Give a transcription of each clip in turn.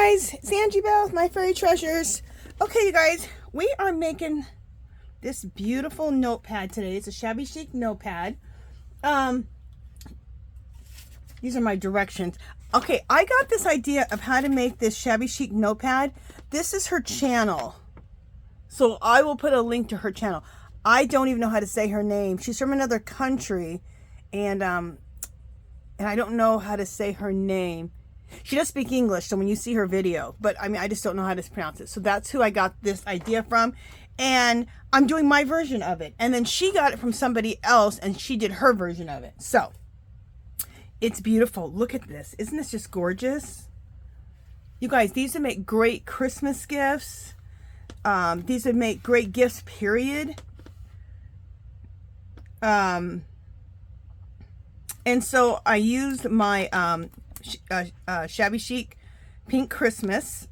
guys, it's Angie Bell with My Fairy Treasures. Okay, you guys, we are making this beautiful notepad today. It's a Shabby Chic notepad. These are my directions. Okay, I got this idea of how to make this Shabby Chic notepad. This is her channel, so I will put a link to her channel. I don't even know how to say her name. She's from another country, and I don't know how to say her name. She does speak English, so when you see her video, but I mean, I just don't know how to pronounce it. So that's who I got this idea from, and I'm doing my version of it. And then she got it from somebody else, and she did her version of it. So it's beautiful. Look at this. Isn't this just gorgeous? You guys, these would make great Christmas gifts. These would make great gifts, period. And so I used my Shabby Chic Pink Christmas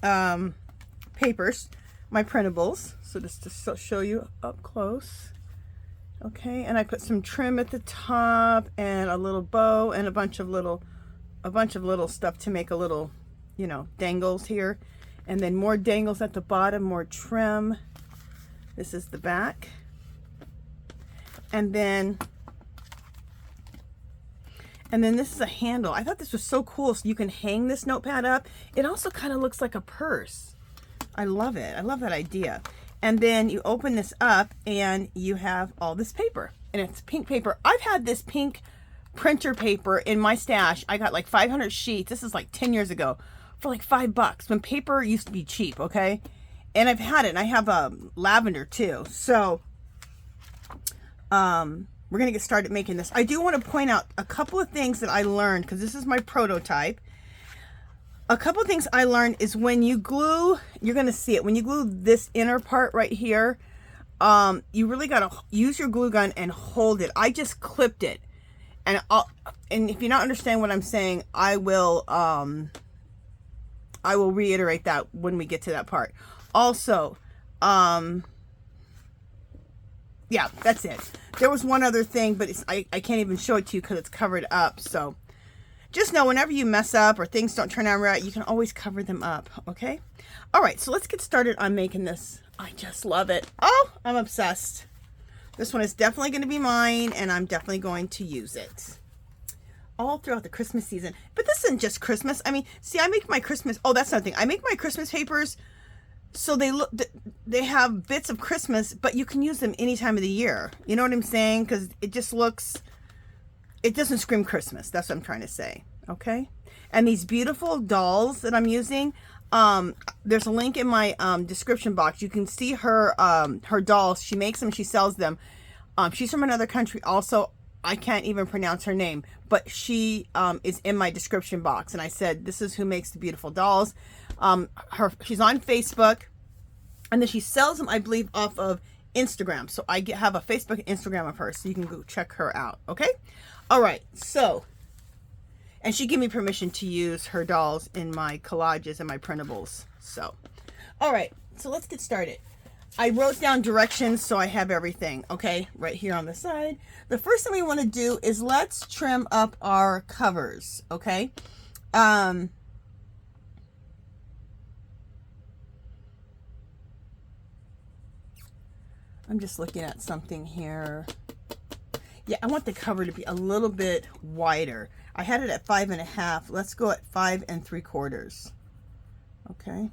papers, my printables. So just to show you up close. Okay, and I put some trim at the top and a little bow and a bunch of little stuff to make a little, you know, dangles here, and then more dangles at the bottom, more trim. This is the back, and then this is a handle. I thought this was so cool. So you can hang this notepad up. It also kind of looks like a purse. I love it. I love that idea. And then you open this up and you have all this paper. And it's pink paper. I've had this pink printer paper in my stash. I got like 500 sheets. This is like 10 years ago for like $5 when paper used to be cheap, okay? And I've had it. And I have lavender too. So, we're going to get started making this. I do want to point out a couple of things that I learned, because this is my prototype. A couple of things I learned is when you glue, you're going to see it. When you glue this inner part right here, you really got to use your glue gun and hold it. I just clipped it. And if you don't understand what I'm saying, I will reiterate that when we get to that part. Also, yeah, that's it. There was one other thing, but I can't even show it to you because it's covered up. So just know whenever you mess up or things don't turn out right, you can always cover them up, okay? All right, so let's get started on making this. I just love it. Oh, I'm obsessed. This one is definitely going to be mine, and I'm definitely going to use it all throughout the Christmas season. But this isn't just Christmas. I mean, see, I make my Christmas. Oh, that's another thing. I make my Christmas papers so they have bits of Christmas, but you can use them any time of the year. You know what I'm saying? Because it just looks, it doesn't scream Christmas. That's what I'm trying to say. Okay. And these beautiful dolls that I'm using, there's a link in my description box. You can see her her dolls. She makes them. She sells them. She's from another country. Also, I can't even pronounce her name, but she is in my description box. And I said, this is who makes the beautiful dolls. She's on Facebook, and then she sells them, I believe, off of Instagram. So I have a Facebook and Instagram of hers, so you can go check her out. Okay. All right. So, and she gave me permission to use her dolls in my collages and my printables. So, all right. So let's get started. I wrote down directions so I have everything, okay, right here on the side. The first thing we want to do is let's trim up our covers, okay? I'm just looking at something here. Yeah, I want the cover to be a little bit wider. I had it at 5.5. Let's go at 5 3/4. Okay.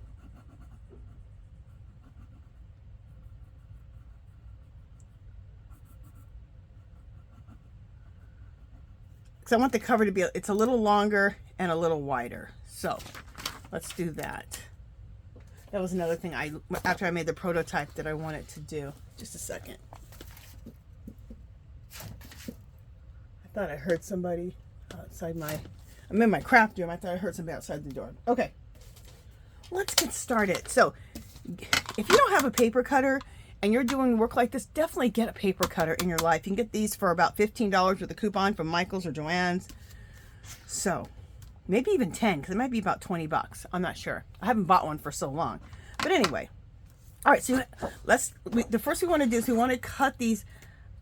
I want the cover to be, it's a little longer and a little wider. So let's do that. That was another thing after I made the prototype that I wanted to do. Just a second. I thought I heard somebody outside I'm in my craft room. I thought I heard somebody outside the door. Okay, let's get started. So if you don't have a paper cutter and you're doing work like this, definitely get a paper cutter in your life. You can get these for about $15 with a coupon from Michael's or Joann's. So maybe even 10, because it might be about 20 bucks. I'm not sure. I haven't bought one for so long. But anyway, all right, so the first thing we want to do is we want to cut these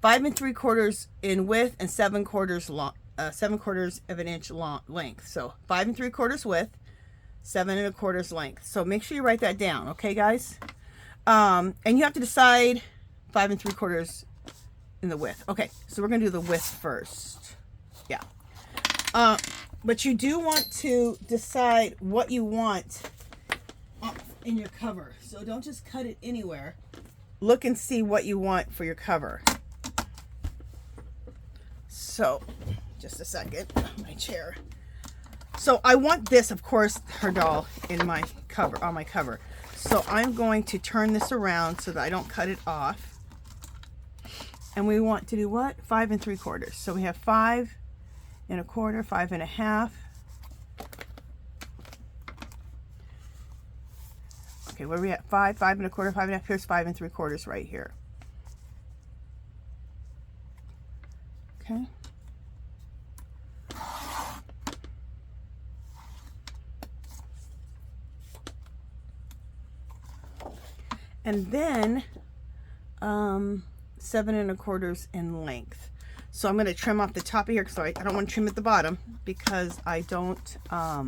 5 3/4 in width and 7/4 long, 7/4 of an inch long length. So 5 3/4 width, 7 1/4 length. So make sure you write that down, okay, guys? And you have to decide 5 3/4 in the width. Okay, so we're gonna do the width first. Yeah. But you do want to decide what you want in your cover. So don't just cut it anywhere. Look and see what you want for your cover. So, just a second, my chair. So I want this, of course, her doll in my cover, on my cover. So I'm going to turn this around so that I don't cut it off. And we want to do what? 5 3/4. So we have 5 1/4, 5 1/2. Okay, where are we at? 5 1/4, 5 1/2. Here's 5 3/4 right here. Okay. And then 7 1/4 in length. So I'm going to trim off the top of here because I don't want to trim at the bottom because I don't, I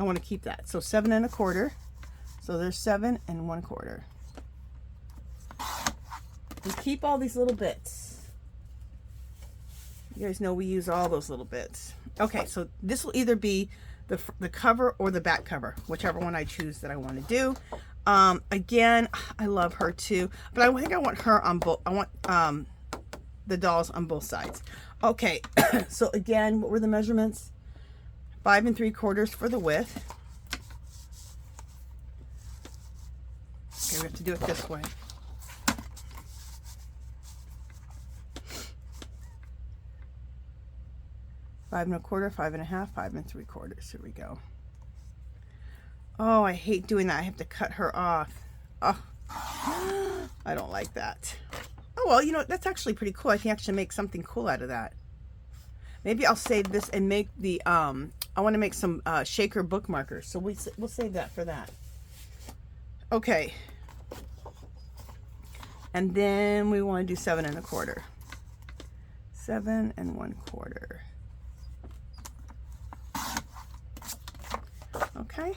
want to keep that. So 7 1/4. So there's 7 1/4. And keep all these little bits. You guys know we use all those little bits. Okay, so this will either be the cover or the back cover, whichever one I choose that I want to do. Again, I love her too, but I think I want her on both. I want the dolls on both sides. Okay, so again, what were the measurements? 5 3/4 for the width. Okay, we have to do it this way. Five 1/4, 5 1/2, 5 3/4. Here we go. Oh, I hate doing that. I have to cut her off. Oh, I don't like that. Oh, well, you know, that's actually pretty cool. I can actually make something cool out of that. Maybe I'll save this and make the, I want to make some shaker bookmarkers. So we'll save that for that. Okay. And then we want to do 7 1/4. 7 1/4. Okay.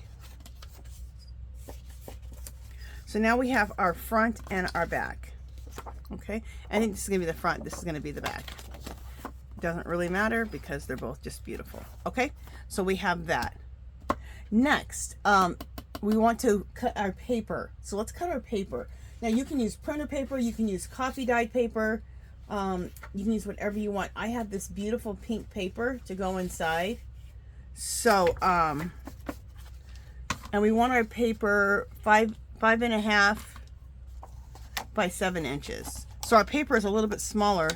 So now we have our front and our back. Okay. I think this is going to be the front. This is going to be the back. Doesn't really matter because they're both just beautiful. Okay. So we have that. Next, we want to cut our paper. So let's cut our paper. Now you can use printer paper. You can use coffee dyed paper. You can use whatever you want. I have this beautiful pink paper to go inside. So, and we want our paper 5 1/2 by 7 inches. So our paper is a little bit smaller,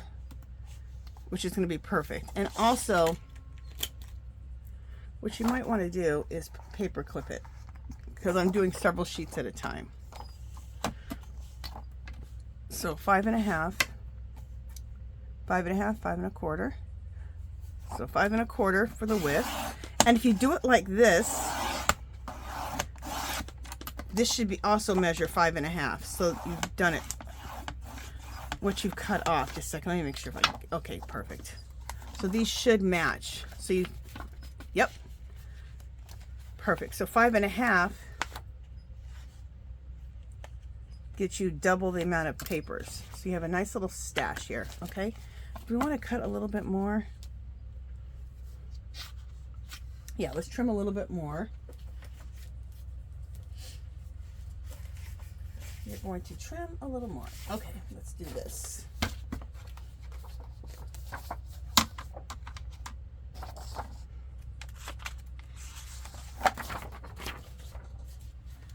which is going to be perfect. And also, what you might want to do is paper clip it because I'm doing several sheets at a time. So 5 1/2, 5 1/2, 5 1/4. So 5 1/4 for the width. And if you do it like this, this should be also measure 5 1/2. So you've done it. What you've cut off. Just a second. Let me make sure if I. Okay, perfect. So these should match. So you. Yep. Perfect. So 5 1/2 gets you double the amount of papers. So you have a nice little stash here. Okay. If we want to cut a little bit more. Yeah, let's trim a little bit more. You're going to trim a little more. Okay, let's do this.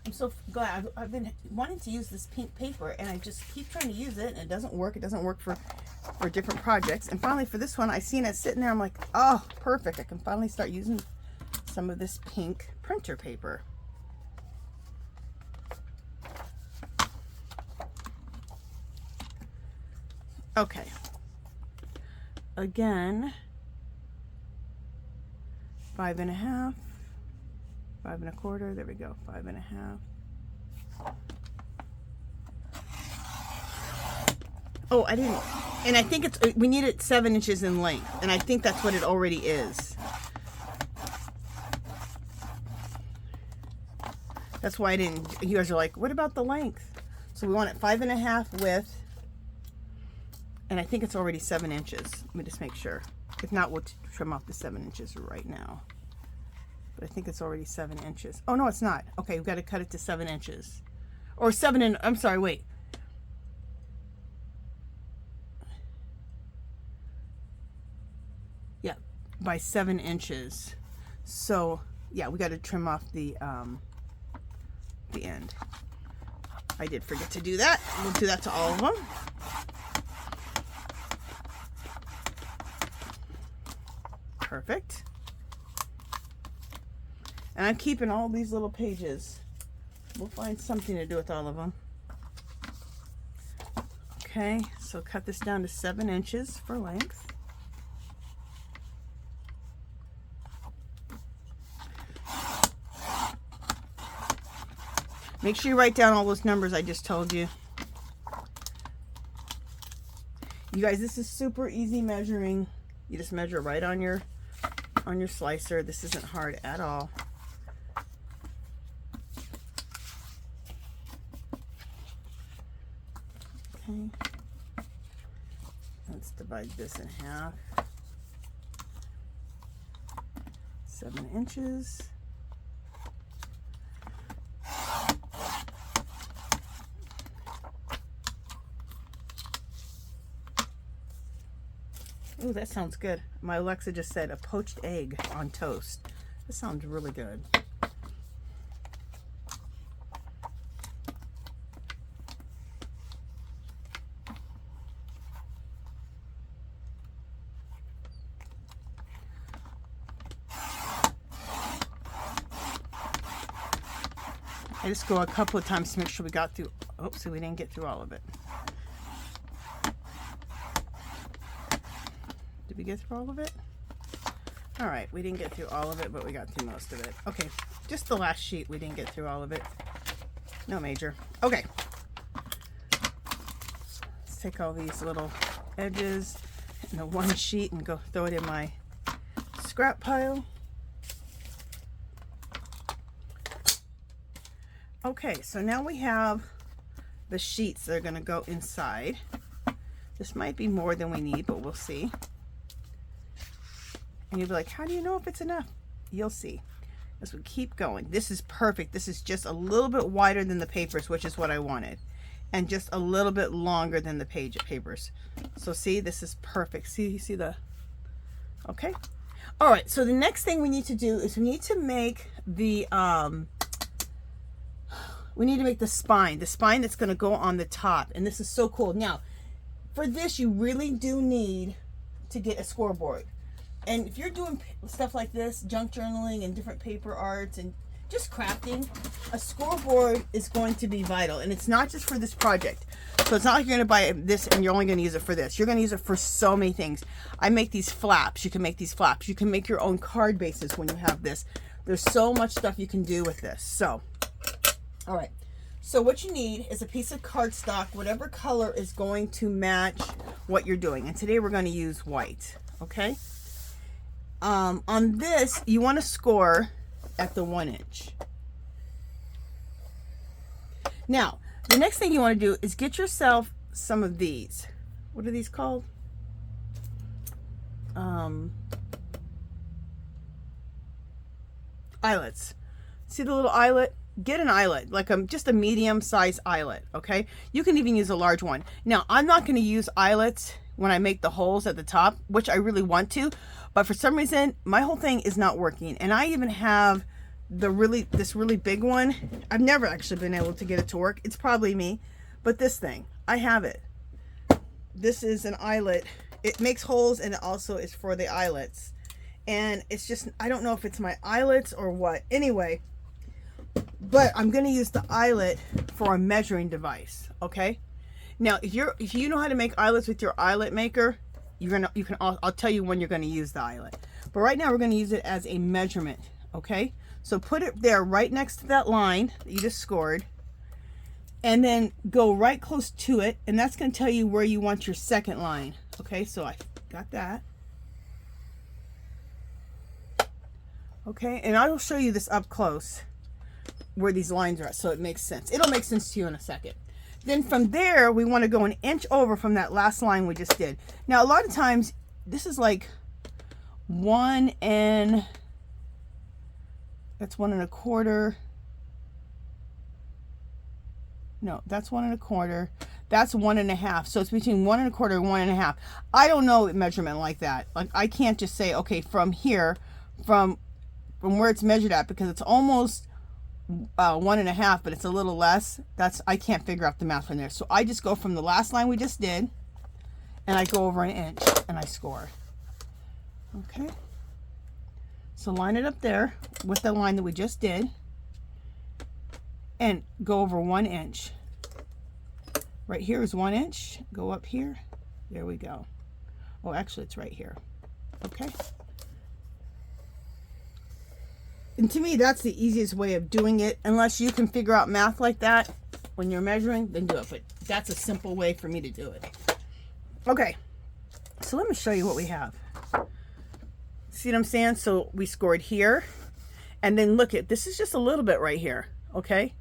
I'm so glad. I've been wanting to use this pink paper and I just keep trying to use it and it doesn't work. It doesn't work for different projects. And finally for this one, I seen it sitting there. I'm like, oh, perfect. I can finally start using some of this pink printer paper. Okay. Again, 5 1/2, 5 1/4. There we go. 5 1/2. Oh, I didn't. And I think it's, we need it 7 inches in length. And I think that's what it already is. That's why I didn't, you guys are like, what about the length? So we want it 5.5 width, and I think it's already 7 inches. Let me just make sure. If not, we'll trim off the 7 inches right now. But I think it's already 7 inches. Oh no, it's not. Okay, we've got to cut it to 7 inches. Or 7 and, I'm sorry, wait. Yeah, by 7 inches. So yeah, we got to trim off the end. I did forget to do that. We'll do that to all of them. Perfect. And I'm keeping all these little pages. We'll find something to do with all of them. Okay, so cut this down to 7 inches for length. Make sure you write down all those numbers I just told you. You guys, this is super easy measuring. You just measure right on your slicer. This isn't hard at all. Okay. Let's divide this in half. 7 inches. Ooh, that sounds good. My Alexa just said a poached egg on toast. That sounds really good. I just go a couple of times to make sure we got through. Oh, so we didn't get through all of it. Did we get through all of it? All right, we didn't get through all of it, but we got through most of it. Okay, just the last sheet, we didn't get through all of it. No major. Okay. Let's take all these little edges in the one sheet and go throw it in my scrap pile. Okay, so now we have the sheets that are going to go inside. This might be more than we need, but we'll see. And you'll be like, how do you know if it's enough? You'll see as we keep going. This is perfect. This is just a little bit wider than the papers, which is what I wanted, and just a little bit longer than the papers. So see, this is perfect. See, you see the, okay. All right, so the next thing we need to do is we need to make the spine that's going to go on the top. And this is so cool. Now, for this, you really do need to get a scoreboard. And if you're doing stuff like this, junk journaling and different paper arts and just crafting, a scoreboard is going to be vital. And it's not just for this project. So it's not like you're going to buy this and you're only going to use it for this. You're going to use it for so many things. I make these flaps. You can make these flaps. You can make your own card bases when you have this. There's so much stuff you can do with this. So, all right. So what you need is a piece of cardstock, whatever color is going to match what you're doing. And today we're going to use white, okay? On this, you want to score at the 1 inch. Now, the next thing you want to do is get yourself some of these. What are these called? Eyelets. See the little eyelet? Get an eyelet, like just a medium-sized eyelet, okay? You can even use a large one. Now, I'm not going to use eyelets when I make the holes at the top, which I really want to, but for some reason, my whole thing is not working. And I even have this really big one. I've never actually been able to get it to work. It's probably me, but this thing, I have it. This is an eyelet. It makes holes and it also is for the eyelets. And it's just, I don't know if it's my eyelets or what. Anyway, but I'm going to use the eyelet for a measuring device, okay? Now, if you know how to make eyelets with your eyelet maker, I'll tell you when you're going to use the eyelet. But right now we're going to use it as a measurement, okay? So put it there right next to that line that you just scored, and then go right close to it, and that's going to tell you where you want your second line. Okay, so I got that. Okay, and I will show you this up close. where these lines are at, so it makes sense. It'll make sense to you in a second. Then from there, we want to go an inch over from that last line we just did. Now, a lot of times, this is like 1 and, that's 1 1/4. No, that's 1 1/4. That's 1 1/2. So it's between 1 1/4 and 1 1/2. I don't know measurement like that. Like, I can't just say, okay, from here, from where it's measured at, because it's almost 1 1/2, but it's a little less. I can't figure out the math from there. So I just go from the last line we just did, and I go over an inch, and I score. Okay. So line it up there with the line that we just did, and go over 1 inch. Right here is 1 inch. Go up here. There we go. Oh, actually, it's right here. Okay. And to me, that's the easiest way of doing it. Unless you can figure out math like that when you're measuring, then do it. But that's a simple way for me to do it. Okay. So let me show you what we have. See what I'm saying? So we scored here. And then look at, this is just a little bit right here. Okay.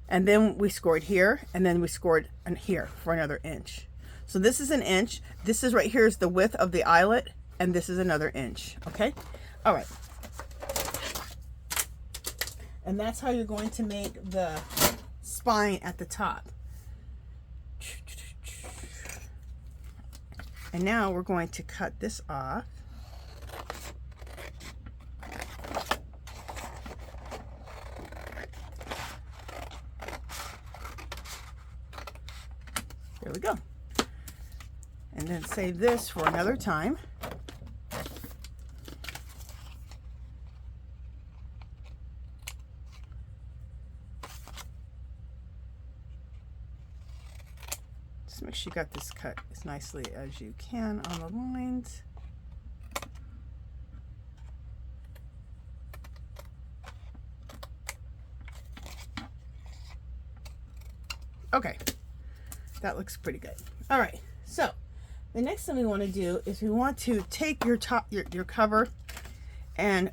And then we scored here. And then we scored here for another inch. So this is an inch. This is right here is the width of the eyelet. And this is another inch. Okay. All right. And that's how you're going to make the spine at the top. And now we're going to cut this off. There we go. And then save this for another time. Just make sure you got this cut as nicely as you can on the lines. Okay, that looks pretty good. All right, so the next thing we want to do is we want to take your top, your cover, and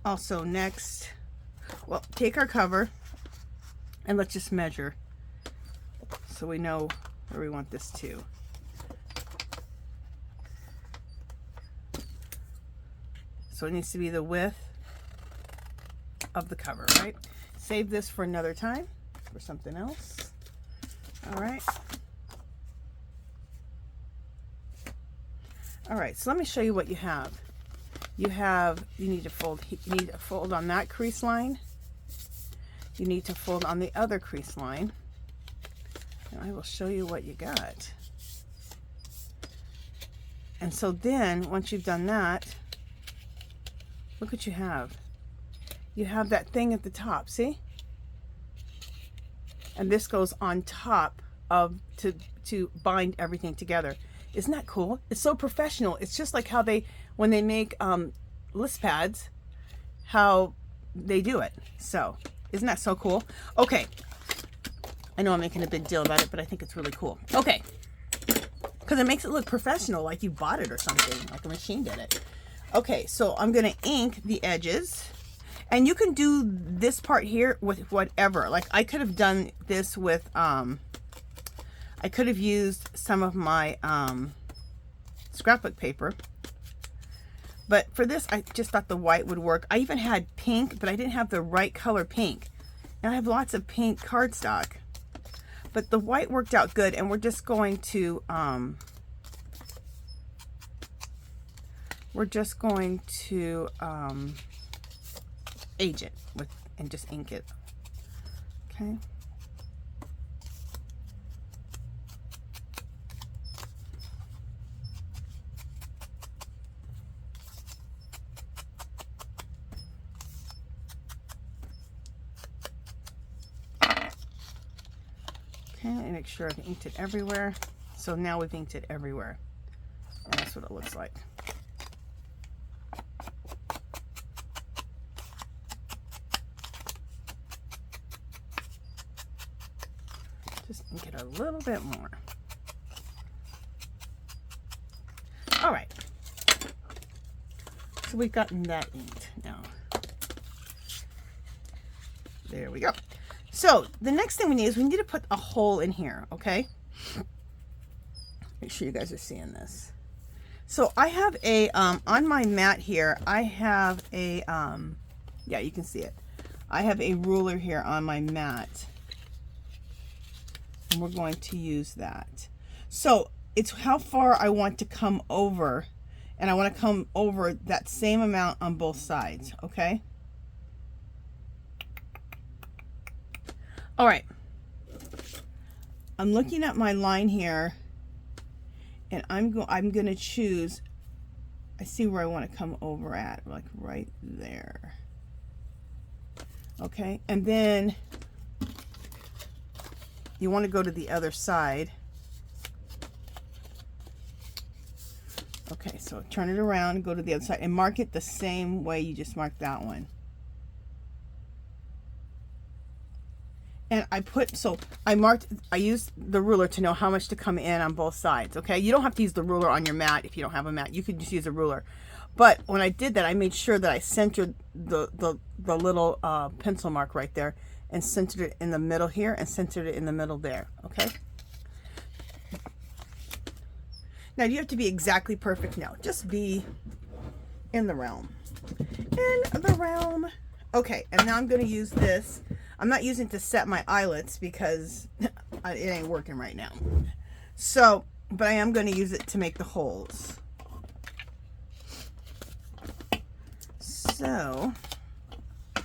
also next, well, take our cover and let's just measure so we know where we want this to. So it needs to be the width of the cover, right? Save this for another time, for something else. All right. All right, so let me show you what you have. You need to fold on that crease line. You need to fold on the other crease line. And I will show you what you got. And so then, once you've done that, look what you have. You have that thing at the top, see? And this goes on top of, to bind everything together. Isn't that cool? It's so professional. It's just like how when they make list pads, how they do it. So, isn't that so cool? Okay. I know I'm making a big deal about it, but I think it's really cool. Okay. Because it makes it look professional, like you bought it or something, like a machine did it. Okay, so I'm going to ink the edges. And you can do this part here with whatever. Like I could have done this with, I could have used some of my scrapbook paper. But for this, I just thought the white would work. I even had pink, but I didn't have the right color pink. And I have lots of pink cardstock. But the white worked out good, and we're just going to, age it with, and just ink it. Okay. Okay, let me make sure I've inked it everywhere. So now we've inked it everywhere. And that's what it looks like. Just ink it a little bit more. All right. So we've gotten that inked now. There we go. So the next thing we need is we need to put a hole in here, okay? Make sure you guys are seeing this. So I have a, on my mat here, I have a, yeah, you can see it. I have a ruler here on my mat. And we're going to use that. So it's how far I want to come over. And I want to come over that same amount on both sides, okay? All right. I'm looking at my line here. And I'm going to choose, I see where I want to come over at, like right there. Okay, and then you want to go to the other side. Okay, so turn it around, go to the other side, and mark it the same way you just marked that one. And I used the ruler to know how much to come in on both sides, okay? You don't have to use the ruler on your mat if you don't have a mat. You could just use a ruler. But when I did that, I made sure that I centered the little pencil mark right there and centered it in the middle here and centered it in the middle there, okay? Now, do you have to be exactly perfect? No, just be in the realm. In the realm. Okay, and now I'm going to use this. I'm not using it to set my eyelets because it ain't working right now. So, but I am going to use it to make the holes. So, I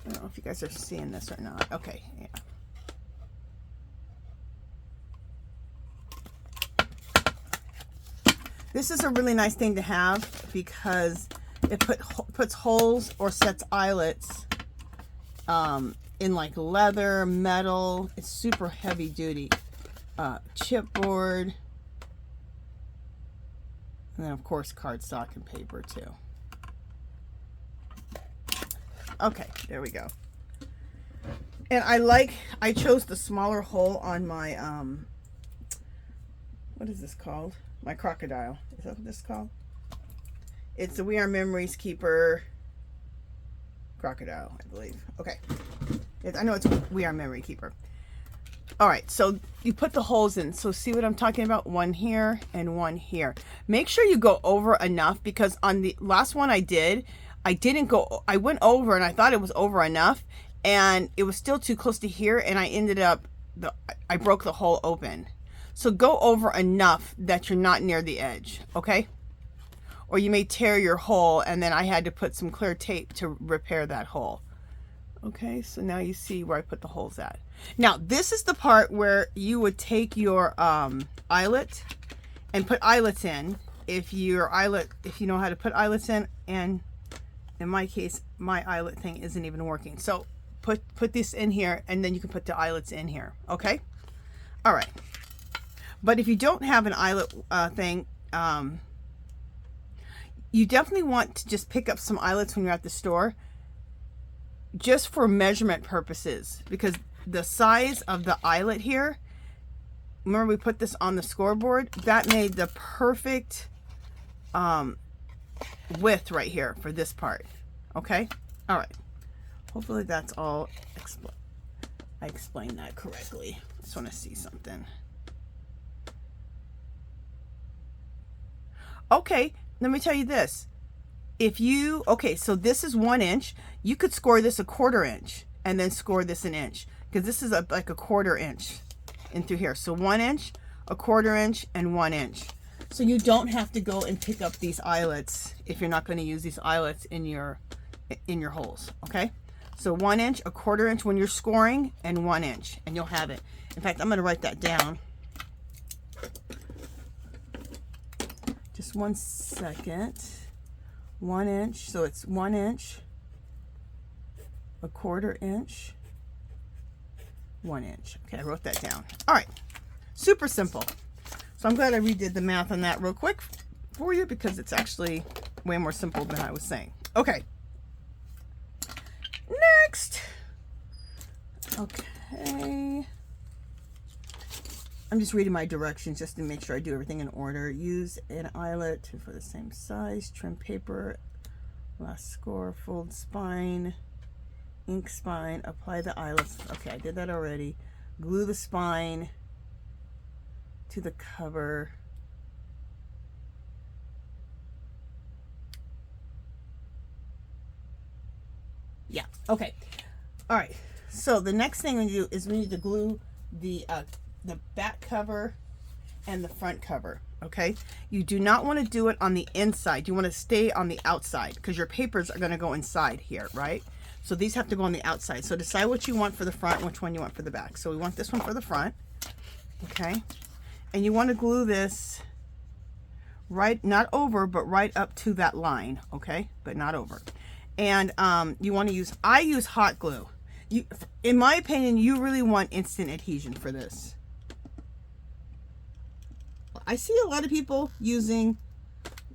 don't know if you guys are seeing this or not. Okay, yeah. This is a really nice thing to have because it puts holes or sets eyelets in like leather, metal. It's super heavy duty. Chipboard. And then of course cardstock and paper too. Okay, there we go. And I chose the smaller hole on my, what is this called? My crocodile. Is that what this is called? It's the We Are Memories Keeper crocodile, I believe. Okay. I know it's We Are Memory Keeper. All right, so you put the holes in. So see what I'm talking about? One here and one here. Make sure you go over enough because on the last one I went over and I thought it was over enough and it was still too close to here and I ended up, I broke the hole open. So go over enough that you're not near the edge, okay? Or you may tear your hole and then I had to put some clear tape to repair that hole. Okay, so now you see where I put the holes at. Now, this is the part where you would take your eyelet and put eyelets in. If you know how to put eyelets in, and in my case, my eyelet thing isn't even working. So put this in here and then you can put the eyelets in here, okay? All right. But if you don't have an eyelet thing, you definitely want to just pick up some eyelets when you're at the store just for measurement purposes because the size of the eyelet here, remember we put this on the scoreboard, that made the perfect width right here for this part, okay? All right, hopefully that's all I explained that correctly. Just want to see something. Okay, let me tell you this. Okay, so this is 1 inch. You could score this a 1/4 inch and then score this an inch because this is like a 1/4 inch in through here. So 1 inch, a 1/4 inch, and 1 inch. So you don't have to go and pick up these eyelets if you're not going to use these eyelets in your holes, okay? So 1 inch, a 1/4 inch when you're scoring, and 1 inch, and you'll have it. In fact, I'm going to write that down. Just 1 second. 1 inch, so it's 1 inch, a 1/4 inch, 1 inch. Okay, I wrote that down. All right, super simple. So I'm glad I redid the math on that real quick for you because it's actually way more simple than I was saying. Okay, next. Okay. I'm just reading my directions just to make sure I do everything in order. Use an eyelet for the same size. Trim paper. Last score. Fold spine. ink spine, apply the eyelash. Okay, I did that already. Glue the spine to the cover. Yeah, okay. All right, so the next thing we do is we need to glue the back cover and the front cover, okay? You do not want to do it on the inside. You want to stay on the outside because your papers are going to go inside here, right? So these have to go on the outside. So decide what you want for the front and which one you want for the back. So we want this one for the front, okay? And you want to glue this right, not over, but right up to that line, okay? But not over. And you want to use, I use hot glue. In my opinion, you really want instant adhesion for this. I see a lot of people using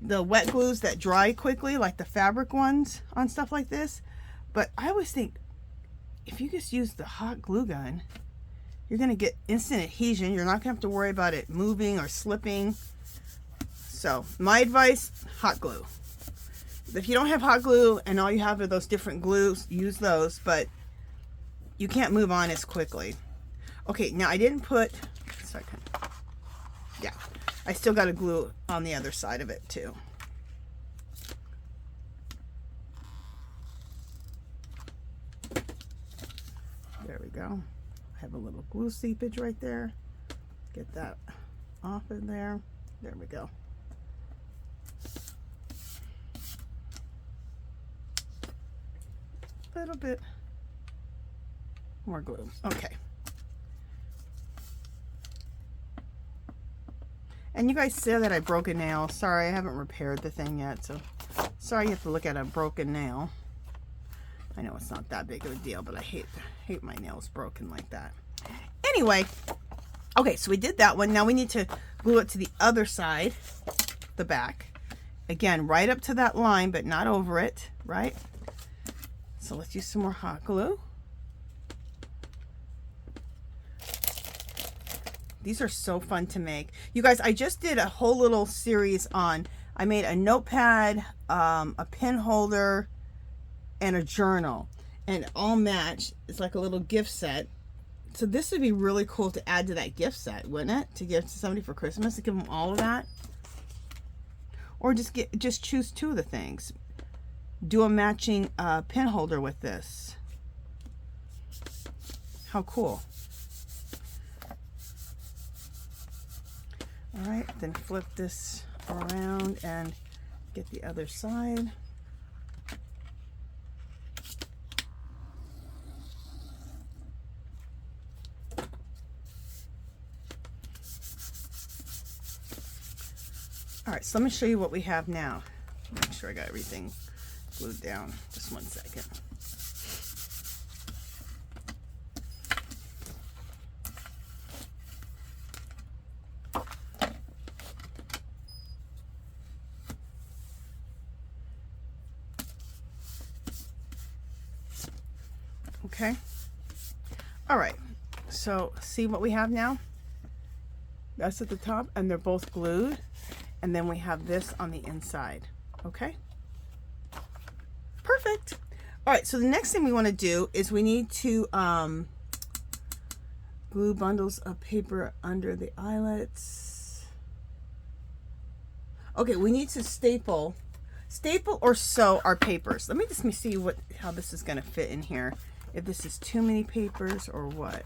the wet glues that dry quickly, like the fabric ones on stuff like this. But I always think if you just use the hot glue gun, you're going to get instant adhesion. You're not going to have to worry about it moving or slipping. So my advice, hot glue. If you don't have hot glue and all you have are those different glues, use those, but you can't move on as quickly. Okay, now I didn't put, yeah, I still got to glue on the other side of it too. There we go. I have a little glue seepage right there. Get that off of there. There we go. A little bit more glue. Okay. And you guys said that I broke a nail. Sorry, I haven't repaired the thing yet, so sorry you have to look at a broken nail. I know it's not that big of a deal, but I hate my nails broken like that. Anyway, okay, so we did that one. Now we need to glue it to the other side, the back. Again, right up to that line, but not over it, right? So let's use some more hot glue. These are so fun to make. You guys, I just did a whole little series on, I made a notepad, a pen holder, and a journal. And all match. It's like a little gift set. So this would be really cool to add to that gift set, wouldn't it? To give to somebody for Christmas, to give them all of that. Or just choose two of the things. Do a matching pen holder with this. How cool. All right, then flip this around and get the other side. All right, so let me show you what we have now. Make sure I got everything glued down. Just 1 second. Okay. All right. So see what we have now? That's at the top, and they're both glued. And then we have this on the inside. Okay. Perfect. All right. So the next thing we want to do is we need to glue bundles of paper under the eyelets. Okay. We need to staple or sew our papers. Let me see how this is going to fit in here. If this is too many papers or what.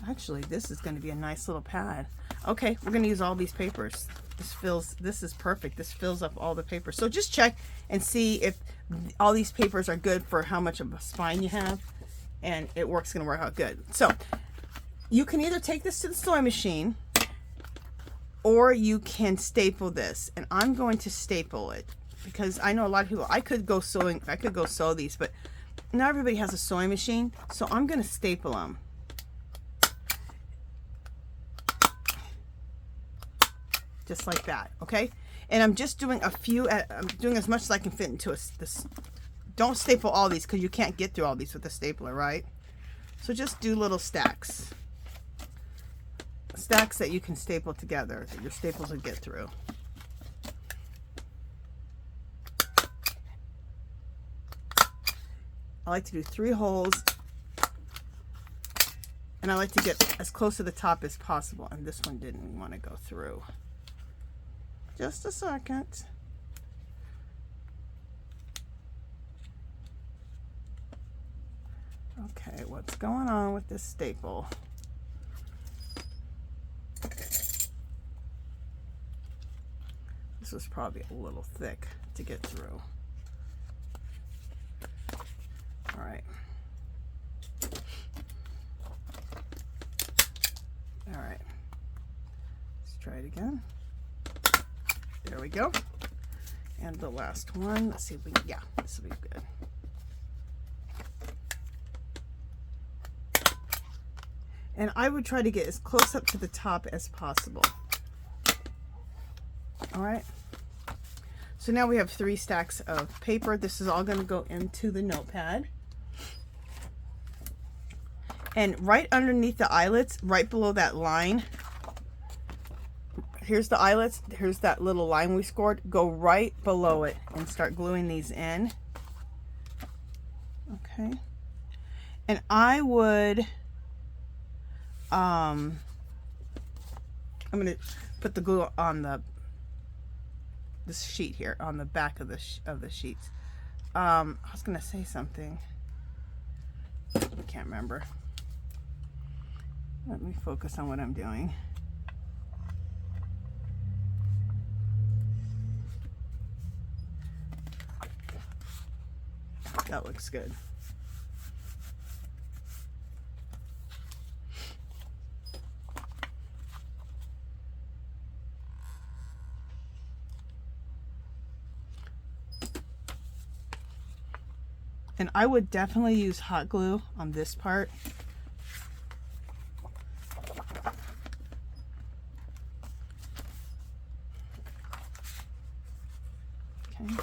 Actually, this is going to be a nice little pad. Okay, we're going to use all these papers. This is perfect. This fills up all the papers. So just check and see if all these papers are good for how much of a spine you have, and it's going to work out good. So you can either take this to the sewing machine, or you can staple this. And I'm going to staple it because I know a lot of people, I could go sew these, but not everybody has a sewing machine. So I'm going to staple them. Just like that, okay? And I'm just doing a few, I'm doing as much as I can fit into this. Don't staple all these because you can't get through all these with a stapler, right? So just do little stacks. Stacks that you can staple together, that your staples will get through. I like to do 3 holes, and I like to get as close to the top as possible. And this one didn't want to go through. Just a second. Okay, what's going on with this staple? This was probably a little thick to get through. All right. All right. Let's try it again. There we go. And the last one. Let's see if we can, yeah, this will be good. And I would try to get as close up to the top as possible. All right. So now we have 3 stacks of paper. This is all going to go into the notepad. And right underneath the eyelets, right below that line, here's the eyelets, here's that little line we scored. Go right below it and start gluing these in. Okay. And I would, I'm going to put the glue on this sheet here, on the back of the sheets. I was going to say something. I can't remember. Let me focus on what I'm doing. That looks good. And I would definitely use hot glue on this part. Okay.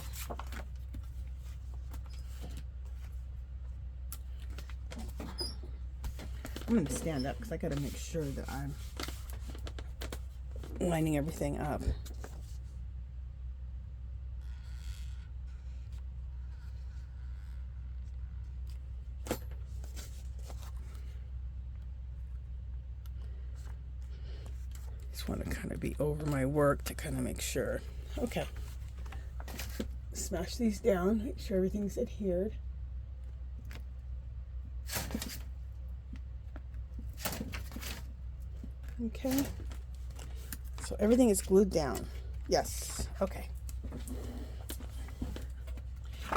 I'm going to stand up because I got to make sure that I'm lining everything up. Just want to kind of be over my work to kind of make sure. Okay. Smash these down, make sure everything's adhered. Okay. So everything is glued down. Yes. Okay.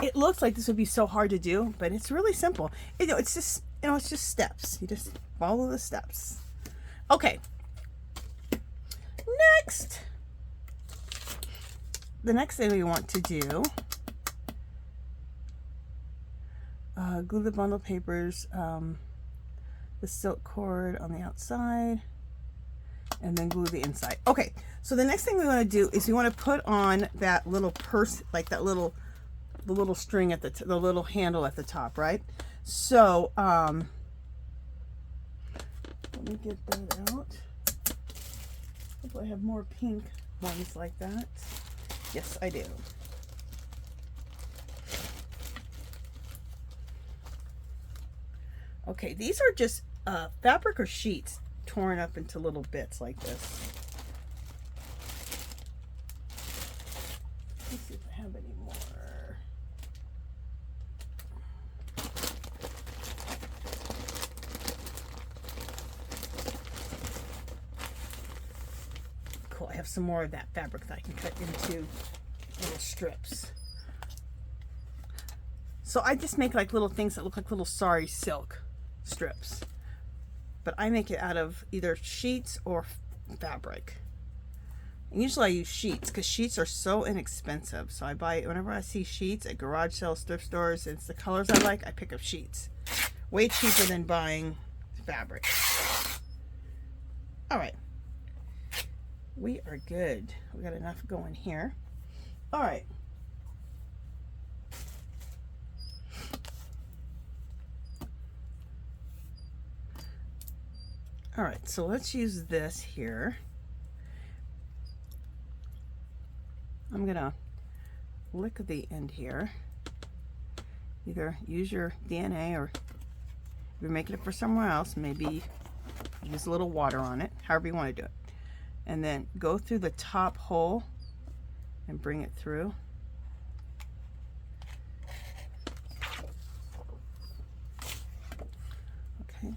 It looks like this would be so hard to do, but it's really simple. It's just, it's just steps. You just follow the steps. Okay. Next. The next thing we want to do, glue the bundle papers, the silk cord on the outside, and then glue the inside. Okay, so the next thing we want to do is we want to put on that little purse, like that the little string at the little handle at the top, right? So let me get that out. Hopefully I have more pink ones like that. Yes, I do. Okay, these are just fabric or sheets torn up into little bits like this. Let's see if I have any more. Cool, I have some more of that fabric that I can cut into little strips. So I just make like little things that look like little sari silk strips, but I make it out of either sheets or fabric. And usually I use sheets because sheets are so inexpensive. So I buy, whenever I see sheets at garage sales, thrift stores, and it's the colors I like, I pick up sheets. Way cheaper than buying fabric. All right, we are good. We got enough going here. All right. All right, so let's use this here. I'm gonna lick the end here Either use your DNA, or if you're making it for somewhere else, maybe use a little water on it, however you want to do it. And then go through the top hole and bring it through. Okay.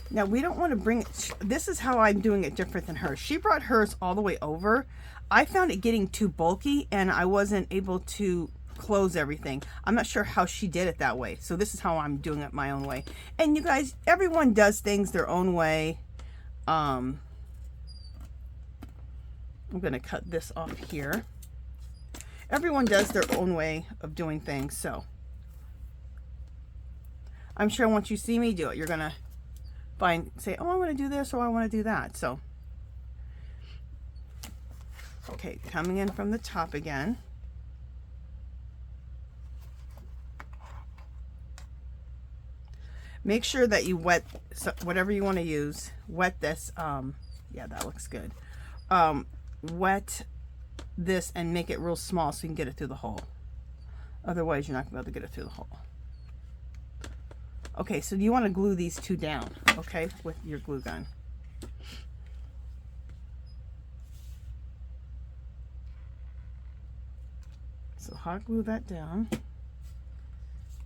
Now we don't want to bring it, this is how I'm doing it different than hers. She brought hers all the way over. I found it getting too bulky and I wasn't able to close everything. I'm not sure how she did it that way. So this is how I'm doing it my own way. And you guys, everyone does things their own way. I'm going to cut this off here. Everyone does their own way of doing things. So I'm sure once you see me do it, you're going to say, oh, I want to do this, or I want to do that. So, okay, coming in from the top again. Make sure that you wet, whatever you want to use, wet this, yeah, that looks good. Wet this and make it real small so you can get it through the hole. Otherwise, you're not going to be able to get it through the hole. Okay, so you want to glue these two down, okay, with your glue gun. So hot glue that down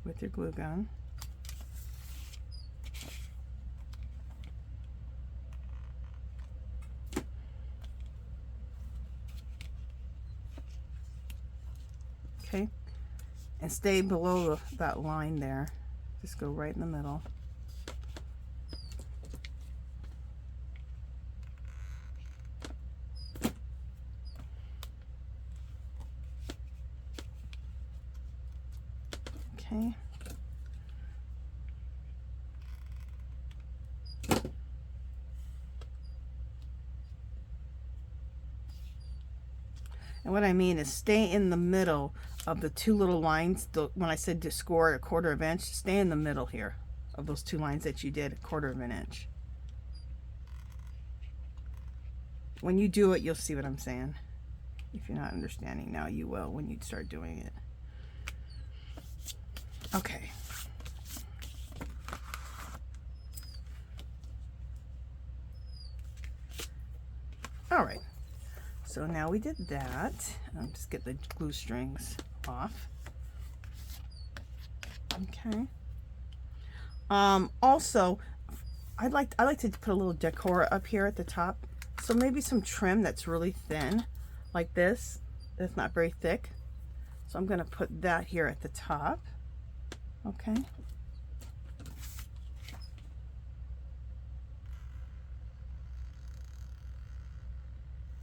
with your glue gun. Okay, and stay below that line there. Just go right in the middle. Okay. And what I mean is stay in the middle of the two little lines. When I said to score a 1/4 of an inch, stay in the middle here of those two lines that you did 1/4 of an inch. When you do it, you'll see what I'm saying. If you're not understanding now, you will when you start doing it. Okay. All right. So now we did that. I'll just get the glue strings off. Okay. Also, I like to put a little decor up here at the top. So maybe some trim that's really thin, like this. That's not very thick. So I'm going to put that here at the top. Okay.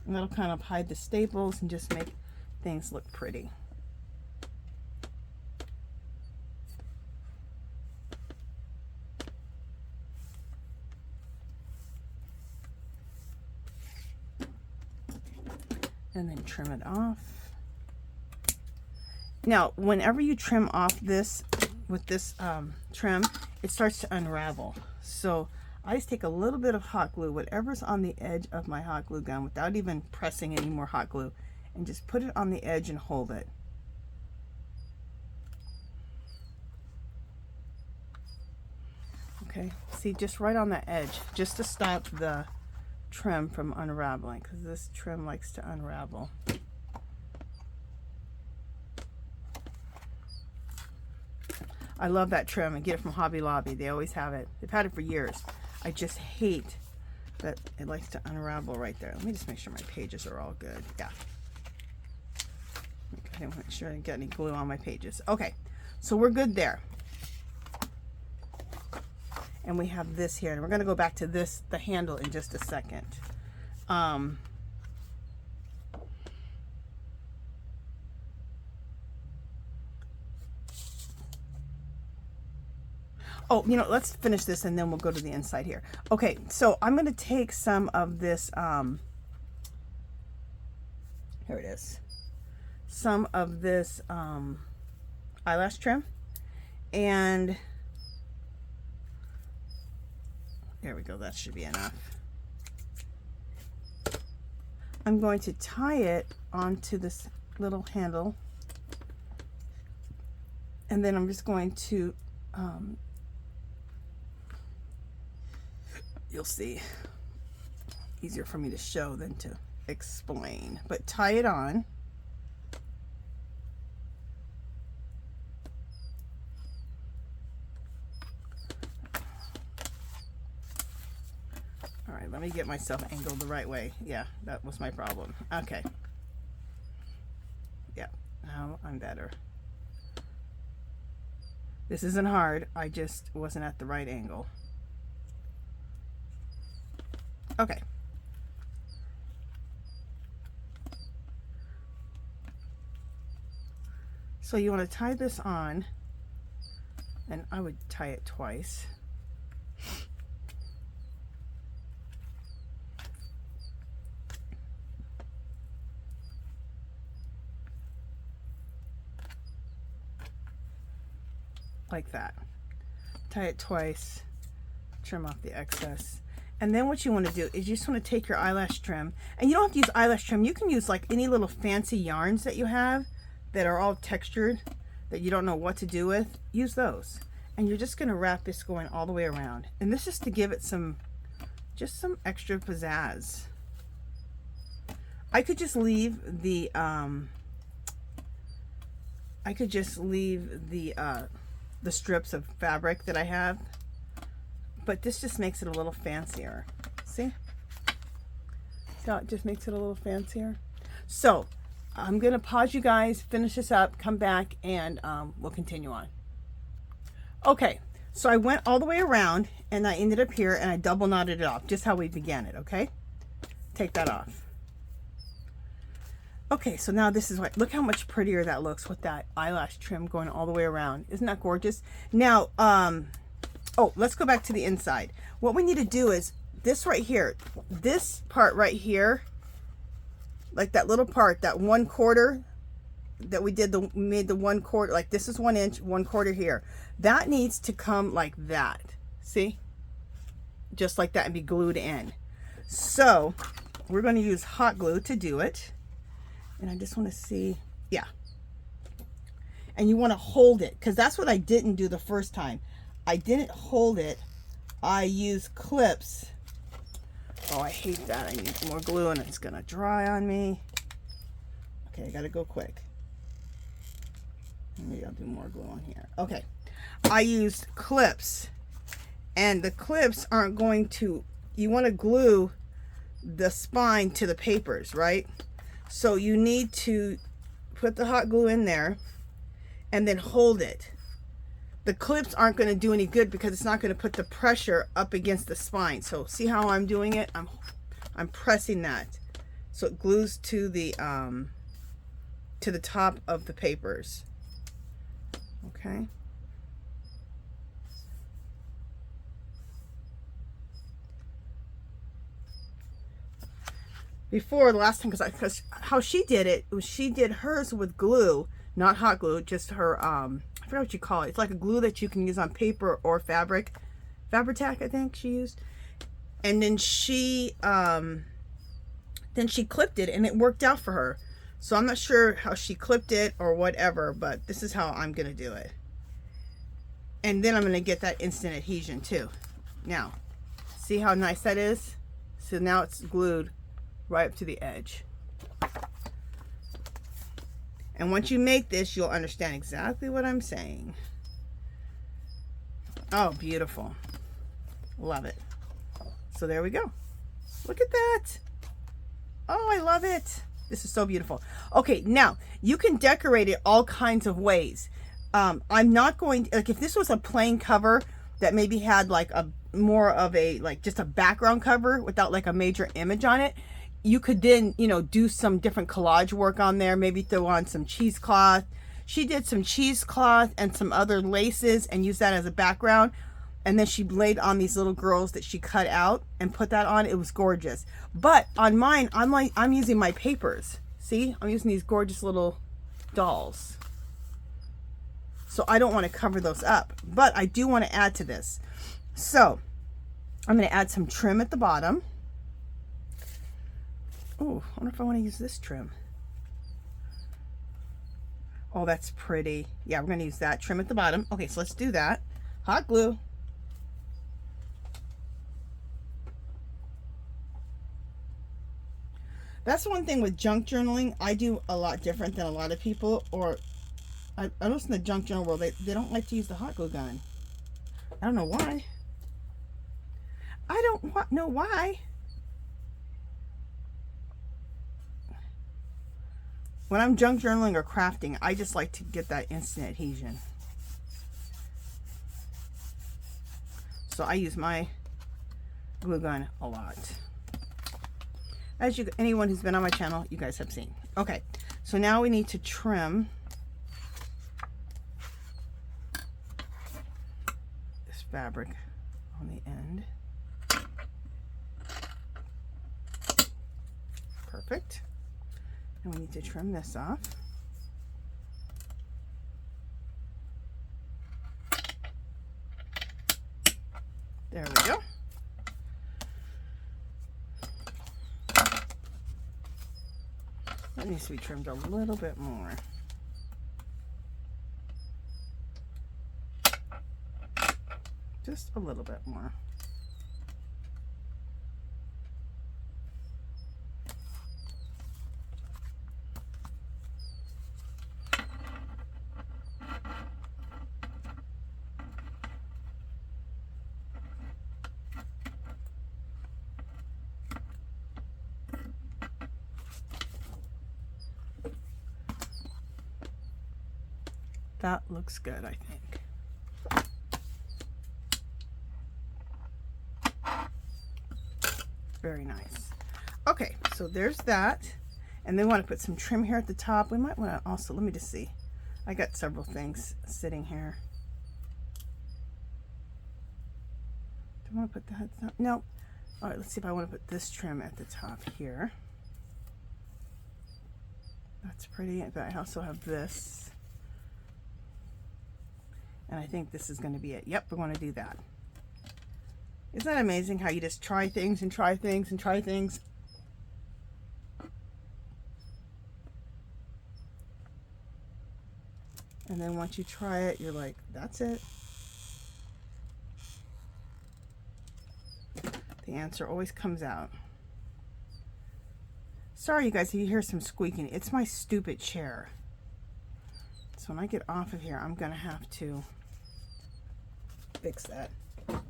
And that'll kind of hide the staples and just make things look pretty. And then trim it off. Now, whenever you trim off this with this trim, it starts to unravel. So I just take a little bit of hot glue, whatever's on the edge of my hot glue gun, without even pressing any more hot glue, and just put it on the edge and hold it. Okay, see, just right on the edge, just to stop the trim from unraveling, because this trim likes to unravel. I love that trim. I get it from Hobby Lobby. They always have it. They've had it for years. I just hate that it likes to unravel right there. Let me just make sure my pages are all good. Yeah. Okay, I want to make sure I didn't get any glue on my pages. Okay, so we're good there. And we have this here. And we're going to go back to this, the handle, in just a second. Oh, you know, let's finish this and then we'll go to the inside here. Okay, so I'm going to take some of this, here it is, some of this eyelash trim, and there we go, that should be enough. I'm going to tie it onto this little handle And then I'm just going to, you'll see, easier for me to show than to explain, but tie it on. All right, let me get myself angled the right way. Yeah, that was my problem. Okay. Yeah, now I'm better. This isn't hard, I just wasn't at the right angle. Okay. So you want to tie this on, and I would tie it twice. Like that. Tie it twice, trim off the excess. And then what you want to do is you just want to take your eyelash trim, and you don't have to use eyelash trim. You can use like any little fancy yarns that you have that are all textured that you don't know what to do with. Use those. And you're just going to wrap this going all the way around. And this is to give it some, just some extra pizzazz. I could just leave the, the strips of fabric that I have, but this just makes it a little fancier. See how it just makes it a little fancier? So I'm gonna pause you guys, finish this up, come back, and we'll continue on. Okay, so I went all the way around and I ended up here and I double knotted it off, just how we began it. Okay, take that off. Okay, so now this is what, look how much prettier that looks with that eyelash trim going all the way around. Isn't that gorgeous? Now, oh, let's go back to the inside. What we need to do is this right here, this part right here, like that little part, that 1/4 that we did, made the 1/4, like this is 1 inch, 1/4 here. That needs to come like that. See? Just like that, and be glued in. So we're going to use hot glue to do it. And I just want to see, yeah. And you want to hold it, because that's what I didn't do the first time. I didn't hold it. I used clips. Oh, I hate that. I need more glue and it's going to dry on me. Okay, I got to go quick. Maybe I'll do more glue on here. Okay. I used clips. And the clips aren't going to, you want to glue the spine to the papers, right? So you need to put the hot glue in there and then hold it. The clips aren't going to do any good because it's not going to put the pressure up against the spine. So see how I'm doing it? I'm pressing that so it glues to the top of the papers. Okay. Before, the last time, because how she did it was she did hers with glue, not hot glue, just her I forgot what you call it. It's like a glue that you can use on paper or fabric. Fabri-Tac, I think she used. And then she clipped it and it worked out for her. So I'm not sure how she clipped it or whatever, but this is how I'm gonna do it. And then I'm gonna get that instant adhesion too. Now, see how nice that is? So now it's glued right up to the edge. And once you make this, you'll understand exactly what I'm saying. Oh, beautiful. Love it. So there we go. Look at that. Oh, I love it. This is so beautiful. Okay, now you can decorate it all kinds of ways. I'm not going to, like, if this was a plain cover that maybe had like a more of a, like just a background cover without like a major image on it, you could then, you know, do some different collage work on there, maybe throw on some cheesecloth. She did some cheesecloth and some other laces and used that as a background. And then she laid on these little girls that she cut out and put that on. It was gorgeous. But on mine, I'm using my papers. See, I'm using these gorgeous little dolls. So I don't want to cover those up, but I do want to add to this. So I'm going to add some trim at the bottom. Oh, I wonder if I want to use this trim. Oh, that's pretty. Yeah, we're going to use that. Trim at the bottom. Okay, so let's do that. Hot glue. That's one thing with junk journaling. I do a lot different than a lot of people. Or I noticed in the junk journal world, they don't like to use the hot glue gun. I don't know why. I don't know why. When I'm junk journaling or crafting, I just like to get that instant adhesion. So I use my glue gun a lot. As anyone who's been on my channel, you guys have seen. Okay, so now we need to trim this fabric on the end. Perfect. And we need to trim this off. There we go. That needs to be trimmed a little bit more. Just a little bit more. That looks good, I think. Very nice. Okay, so there's that. And then we want to put some trim here at the top. We might want to also, let me just see. I got several things sitting here. Do I want to put that? No. All right, let's see if I want to put this trim at the top here. That's pretty. But I also have this. And I think this is going to be it. Yep, we're going to do that. Isn't that amazing how you just try things and try things and try things? And then once you try it, you're like, that's it. The answer always comes out. Sorry, you guys, if you hear some squeaking. It's my stupid chair. So when I get off of here, I'm going to have to fix that. Okay,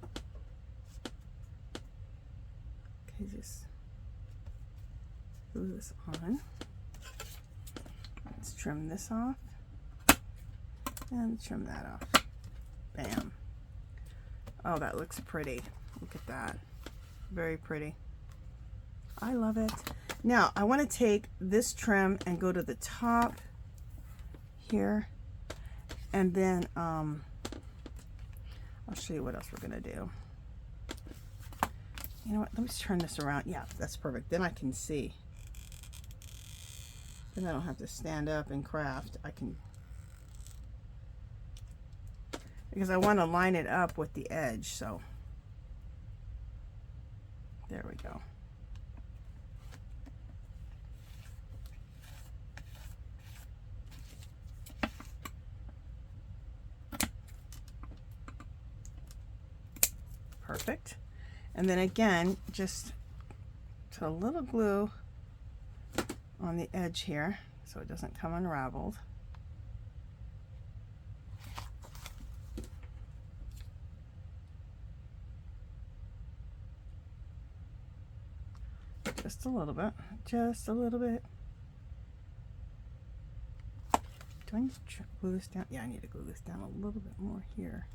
just glue this on. Let's trim this off. And trim that off. Bam. Oh, that looks pretty. Look at that. Very pretty. I love it. Now, I want to take this trim and go to the top here. And then, I'll show you what else we're going to do. You know what? Let me just turn this around. Yeah, that's perfect. Then I can see. Then I don't have to stand up and craft. I can, because I want to line it up with the edge. So there we go. Perfect. And then again, just put a little glue on the edge here so it doesn't come unraveled. Just a little bit, just a little bit. Do I need to glue this down? Yeah, I need to glue this down a little bit more here.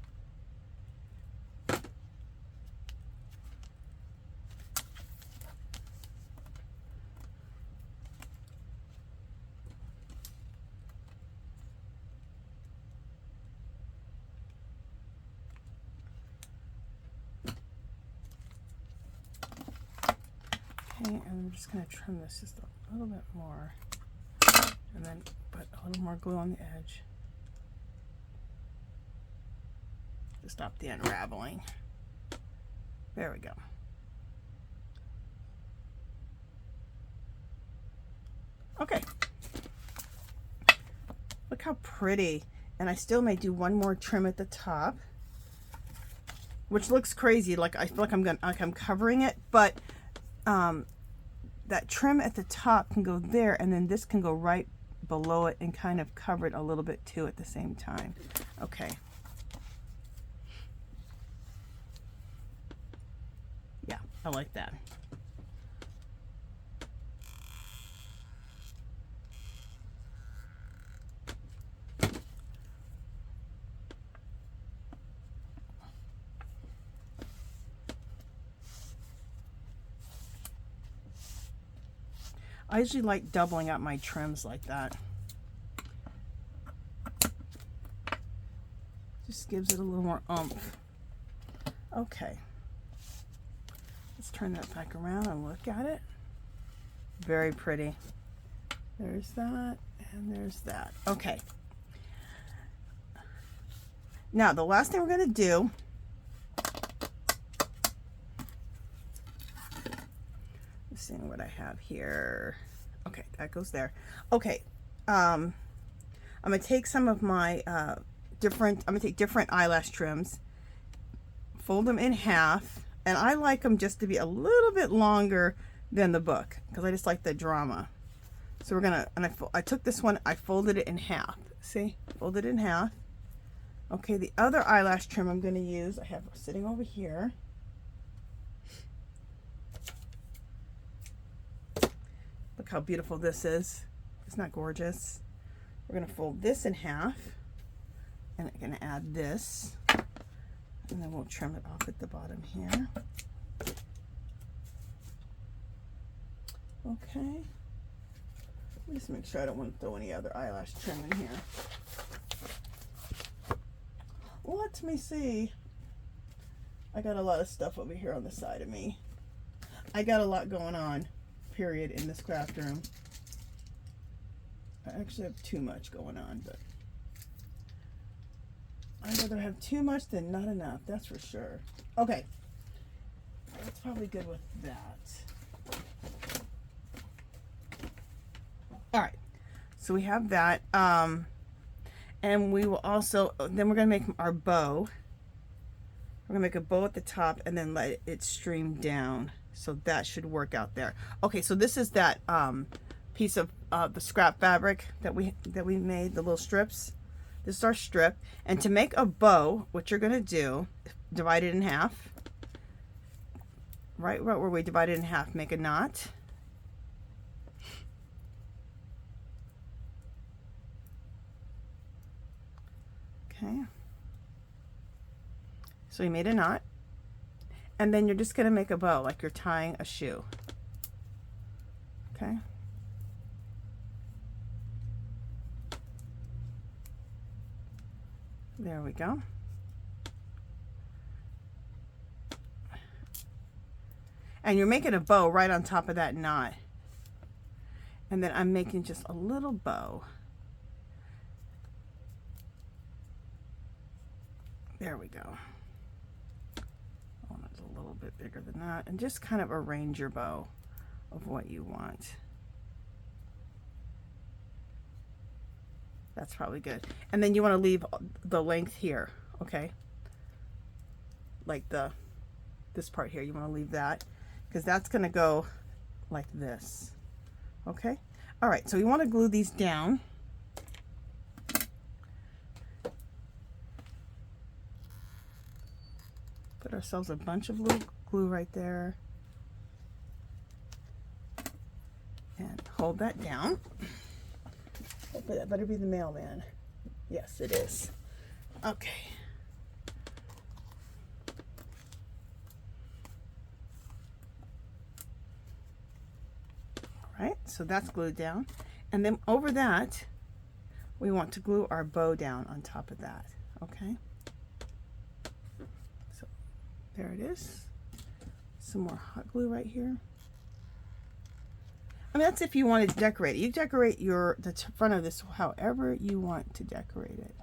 Okay, and I'm just going to trim this just a little bit more, and then put a little more glue on the edge to stop the unraveling. There we go. Okay. Look Look how pretty. And I still may do one more trim at the top, which looks crazy. Like I feel like I'm covering it, but that trim at the top can go there, and then this can go right below it and kind of cover it a little bit too at the same time. Okay. Yeah, I like that. I usually like doubling up my trims like that. Just gives it a little more oomph. Okay. Let's turn that back around and look at it. Very pretty. There's that, and there's that. Okay. Now, the last thing we're going to do, let's see what I have here. Okay, that goes there. Okay, I'm going to take some of my I'm going to take different eyelash trims, fold them in half, and I like them just to be a little bit longer than the book because I just like the drama. So we're gonna, and I took this one, I folded it in half. See, folded it in half. Okay, the other eyelash trim I'm going to use, I have sitting over here. Look how beautiful this is. Isn't that gorgeous? We're going to fold this in half, and I'm going to add this, and then we'll trim it off at the bottom here. Okay. Let me just make sure I don't want to throw any other eyelash trim in here. Let me see. I got a lot of stuff over here on the side of me. I got a lot going on, period, in this craft room. I actually have too much going on, but I'd rather have too much than not enough, that's for sure. Okay, that's probably good with that. All right, so we have that. And we will also, then we're going to make our bow. We're going to make a bow at the top and then let it stream down. So that should work out there. Okay, so this is that piece of the scrap fabric that we made, the little strips. This is our strip. And to make a bow, what you're going to do, divide it in half. Right where we divide it in half, make a knot. Okay, so you made a knot, and then you're just going to make a bow like you're tying a shoe. Okay. There we go. And you're making a bow right on top of that knot. And then I'm making just a little bow. There we go. I want it a little bit bigger than that, and just kind of arrange your bow of what you want. That's probably good. And then you want to leave the length here, okay? Like this part here, you want to leave that because that's going to go like this. Okay? All right, so we want to glue these down. Put ourselves a bunch of little glue right there. And hold that down. Hopefully that better be the mailman. Yes, it is. Okay. All right, so that's glued down. And then over that, we want to glue our bow down on top of that, okay? There it is. Some more hot glue right here. I mean, that's if you want to decorate it. You decorate the front of this however you want to decorate it.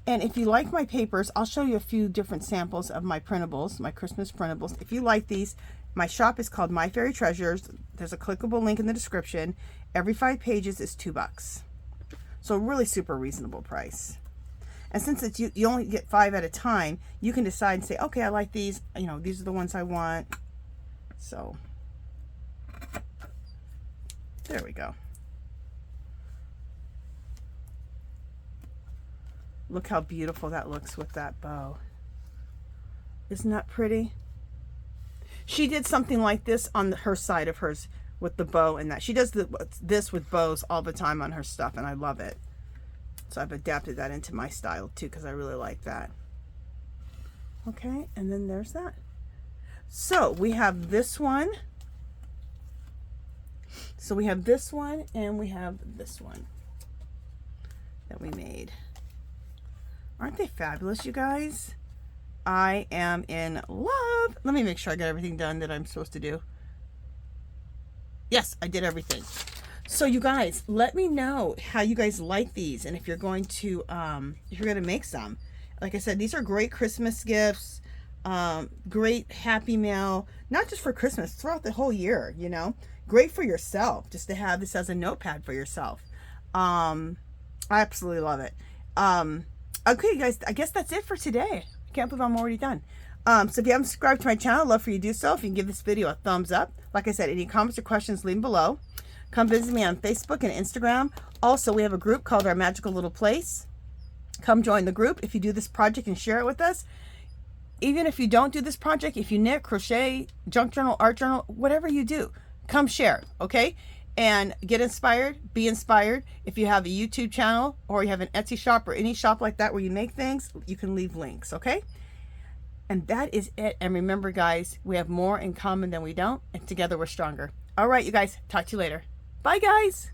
And if you like my papers, I'll show you a few different samples of my printables, my Christmas printables. If you like these, My shop is called My Fairy Treasures. There's a clickable link in the description. Every 5 pages is $2. So really super reasonable price. And since it's you only get 5 at a time, you can decide and say, okay, I like these. You know, these are the ones I want. So there we go. Look how beautiful that looks with that bow. Isn't that pretty? She did something like this on her side of hers with the bow and that. She does this with bows all the time on her stuff, and I love it. So I've adapted that into my style too, because I really like that. Okay, and then there's that. So we have this one. So we have this one, and we have this one that we made. Aren't they fabulous, you guys? I am in love. Let me make sure I got everything done that I'm supposed to do. Yes, I did everything. So you guys, let me know how you guys like these, and if you're going to make some. Like I said, these are great Christmas gifts, great happy mail, not just for Christmas, throughout the whole year, you know. Great for yourself, just to have this as a notepad for yourself. I absolutely love it. Okay, guys, I guess that's it for today. I can't believe I'm already done. So if you haven't subscribed to my channel, I'd love for you to do so. If you can give this video a thumbs up. Like I said, any comments or questions, leave them below. Come visit me on Facebook and Instagram. Also, we have a group called Our Magical Little Place. Come join the group if you do this project and share it with us. Even if you don't do this project, if you knit, crochet, junk journal, art journal, whatever you do, come share, okay? And get inspired, be inspired. If you have a YouTube channel or you have an Etsy shop or any shop like that where you make things, you can leave links, okay? And that is it. And remember, guys, we have more in common than we don't, and together we're stronger. All right, you guys, talk to you later. Bye, guys.